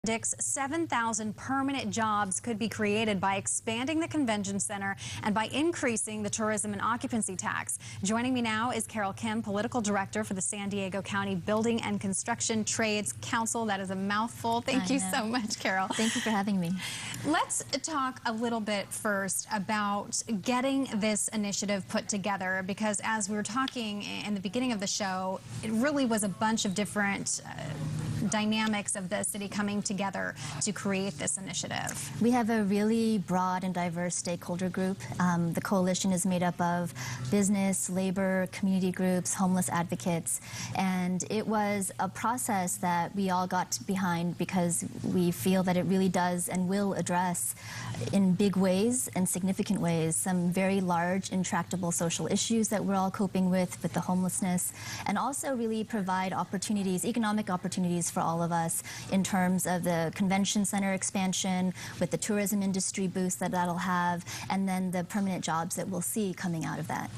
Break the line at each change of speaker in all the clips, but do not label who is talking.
Predicts 7,000 permanent jobs could be created by expanding the convention center and by increasing the tourism and occupancy tax. Joining me now is Carol Kim, political director for the San Diego County Building and Construction Trades Council. That is a mouthful. Thank you so much, Carol.
Thank you for having me.
Let's talk a little bit first about getting this initiative put together, because as we were talking in the beginning of the show, it really was a bunch of different dynamics of the city coming together to create this initiative.
We have a really broad and diverse stakeholder group. The coalition is made up of business, labor, community groups, homeless advocates, and it was a process that we all got behind because we feel that it really does and will address in big ways and significant ways some very large intractable social issues that we're all coping with the homelessness, and also really provide opportunities, economic opportunities for all of us in terms of the convention center expansion, with the tourism industry boost that'll have, and then the permanent jobs that we'll see coming out of that.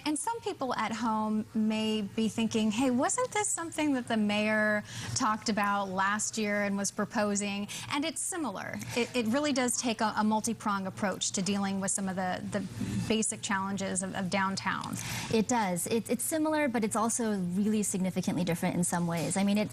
And some people at home may be thinking, hey, wasn't this something that the mayor talked about last year and was proposing? And it's similar. It really does take a multi-pronged approach to dealing with some of the basic challenges of downtown.
It does. It's similar, but it's also really significantly different in some ways. I mean,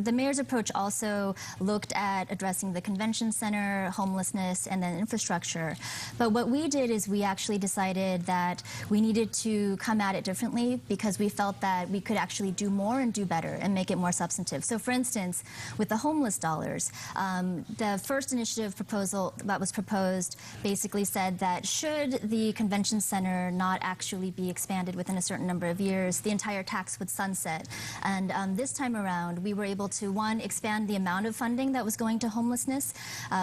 the mayor's approach also looked at addressing the convention center, homelessness, and then infrastructure. But what we did is we actually decided that we needed to come at it differently because we felt that we could actually do more and do better and make it more substantive. So for instance, with the homeless dollars, the first initiative proposal that was proposed basically said that should the convention center not actually be expanded within a certain number of years, the entire tax would sunset. And this time around, we were able to, one, expand the amount of funding that was going to homelessness,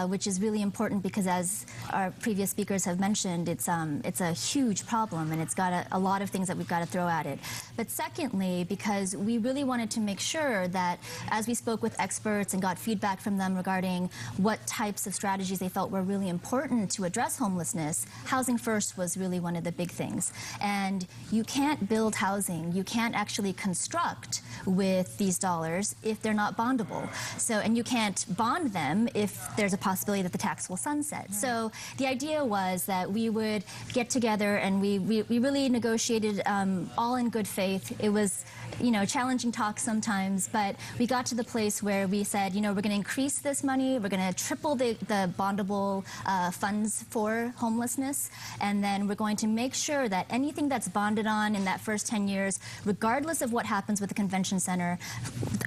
which is really important because, as our previous speakers have mentioned, it's a huge problem and it's got a lot of things that we've got to throw at it. But secondly, because we really wanted to make sure that as we spoke with experts and got feedback from them regarding what types of strategies they felt were really important to address homelessness, housing first was really one of the big things. And you can't build housing, you can't actually construct with these dollars if they're not bondable. So, and you can't bond them if there's a possibility that the tax will sunset. Right. So the idea was that we would get together and we really negotiated all in good faith. It was, challenging talks sometimes, but we got to the place where we said, we're going to increase this money, we're going to triple the bondable funds for homelessness, and then we're going to make sure that anything that's bonded on in that first 10 years, regardless of what happens with the convention center,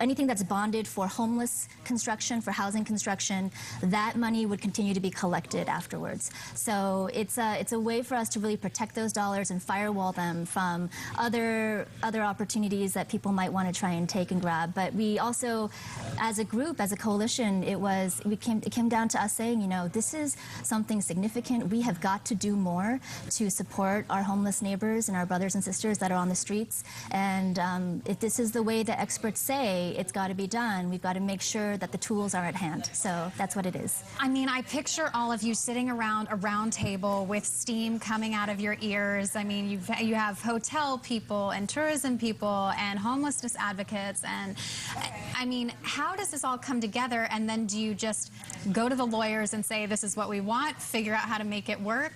anything that's bonded for homeless construction, for housing construction, that money would continue to be collected afterwards. So it's a way for us to really protect those dollars and firewall them from other opportunities that people might want to try and take and grab. But we also, as a group, as a coalition, it came down to us saying, this is something significant. We have got to do more to support our homeless neighbors and our brothers and sisters that are on the streets. And if this is the way that experts say it's got to be done, we've got to make sure that the tools are at hand. So that's what it is.
I mean, I picture all of you sitting around a round table with steam coming out of your ears. I mean, you have hotel people and tourism people and homelessness advocates. And I mean, how does this all come together? And then do you just go to the lawyers and say, this is what we want, figure out how to make it work?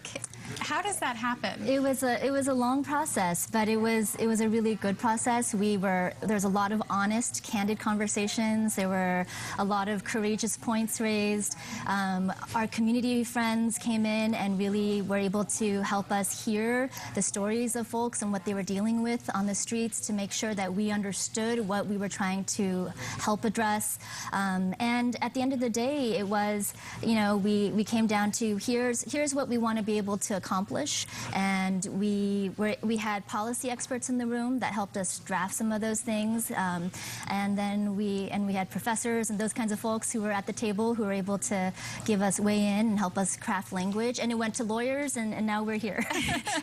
How does that happen?
It was a long process, but it was a really good process. There's a lot of honest, candid conversations. There were a lot of courageous points raised. Our community friends came in and really were able to help us hear the stories of folks and what they were dealing with on the streets to make sure that we understood what we were trying to help address. And at the end of the day, it was, we came down to here's what we want to be able to accomplish, and we had policy experts in the room that helped us draft some of those things, and then we had professors and those kinds of folks who were at the table who were able to give us weigh in and help us craft language, and it went to lawyers, and now we're here.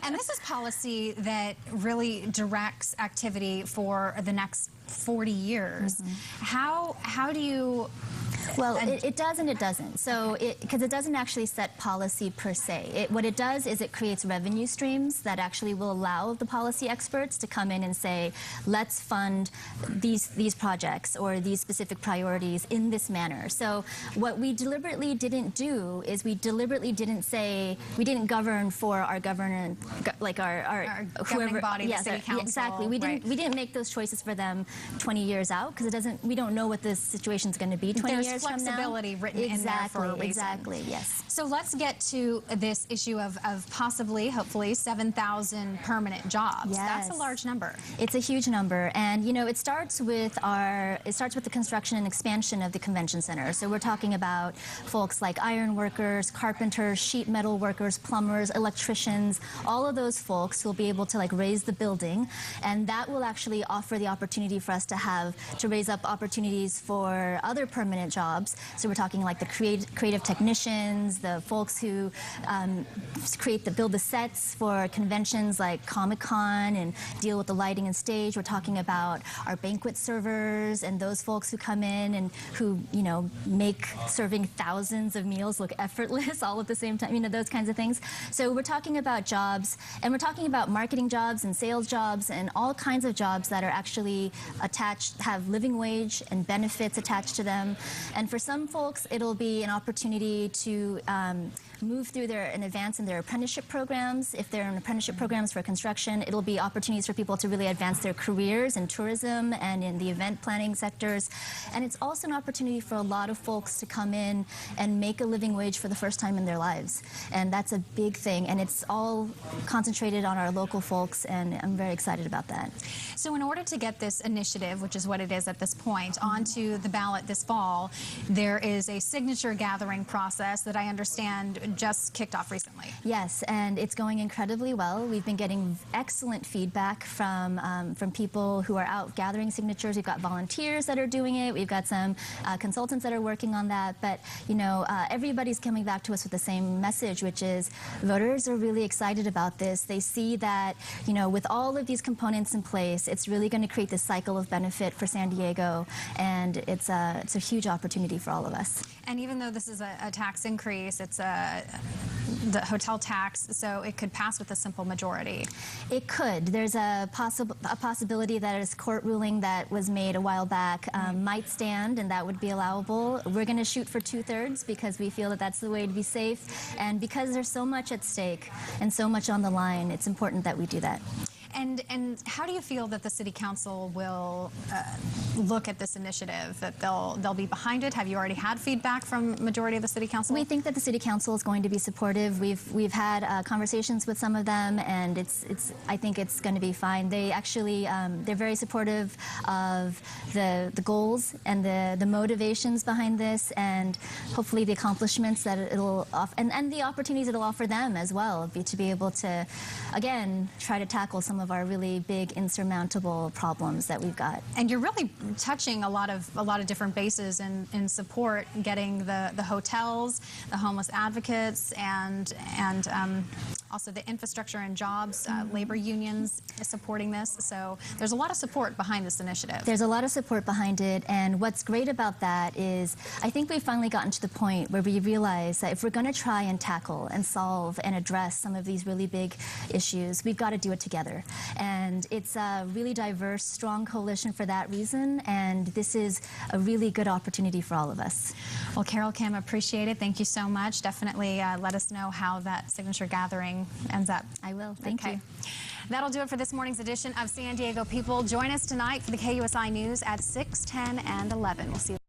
And this is policy that really directs activity for the next 40 years. Mm-hmm. How do you
Well, it does and it doesn't. So, because it doesn't actually set policy per se. What it does is it creates revenue streams that actually will allow the policy experts to come in and say, let's fund these projects or these specific priorities in this manner. So, what we deliberately didn't do is we deliberately didn't say, we didn't govern for our governor, like our
governing body, the city council.
Exactly. We didn't make those choices for them 20 years out because we don't know what this situation's going to be 20 years from now.
There's flexibility written in there for a reason.
Exactly, yes.
So let's get to this issue of possibly, hopefully, 7,000 permanent jobs.
Yes.
That's a large number.
It's a huge number, and you know it starts with the construction and expansion of the convention center. So we're talking about folks like iron workers, carpenters, sheet metal workers, plumbers, electricians, all of those folks will be able to like raise the building, and that will actually offer the opportunity for us to raise up opportunities for other permanent jobs. So we're talking like the creative technicians, the folks who build the sets for conventions like Comic-Con and deal with the lighting and stage. We're talking about our banquet servers and those folks who come in and who, you know, make serving thousands of meals look effortless all at the same time, you know, those kinds of things. So we're talking about jobs, and we're talking about marketing jobs and sales jobs and all kinds of jobs that are actually have living wage and benefits attached to them. And for some folks, it'll be an opportunity to move through and advance in their apprenticeship programs. If they're in apprenticeship programs for construction, it'll be opportunities for people to really advance their careers in tourism and in the event planning sectors. And it's also an opportunity for a lot of folks to come in and make a living wage for the first time in their lives. And that's a big thing. And it's all concentrated on our local folks, and I'm very excited about that.
So in order to get this initiative, which is what it is at this point, onto the ballot this fall, there is a signature gathering process that I understand just kicked off recently.
Yes, and it's going incredibly well. We've been getting excellent feedback from people who are out gathering signatures. We've got volunteers that are doing it. We've got some consultants that are working on that. But, you know, everybody's coming back to us with the same message, which is voters are really excited about this. They see that, you know, with all of these components in place, it's really going to create this cycle of benefit for San Diego, and it's a huge opportunity for all of us.
And even though this is a tax increase, it's the hotel tax, so it could pass with a simple majority.
It could. There's a possibility that a court ruling that was made a while back might stand, and that would be allowable. We're going to shoot for 2/3 because we feel that that's the way to be safe, and because there's so much at stake and so much on the line, it's important that we do that.
And how do you feel that the City Council will look at this initiative, that they'll be behind it? Have you already had feedback from majority of the City Council?
We think that the City Council is going to be supportive. We've had conversations with some of them, and I think it's going to be fine. They actually they're very supportive of the goals and the motivations behind this, and hopefully the accomplishments that it'll offer, and the opportunities it'll offer them as well, to be able to again try to tackle some of our really big insurmountable problems that we've got.
And you're really touching a lot of different bases in support, getting the hotels, the homeless advocates, and also the infrastructure and jobs, labor unions supporting this. So there's a lot of support behind this initiative.
There's a lot of support behind it, and what's great about that is I think we've finally gotten to the point where we realize that if we're going to try and tackle and solve and address some of these really big issues, we've got to do it together. And it's a really diverse, strong coalition for that reason, and this is a really good opportunity for all of us.
Well, Carol, Kim, appreciate it. Thank you so much. Definitely let us know how that signature gathering ends up.
I will. Thank you.
That'll do it for this morning's edition of San Diego People. Join us tonight for the KUSI News at 6, 10, and 11. We'll see you.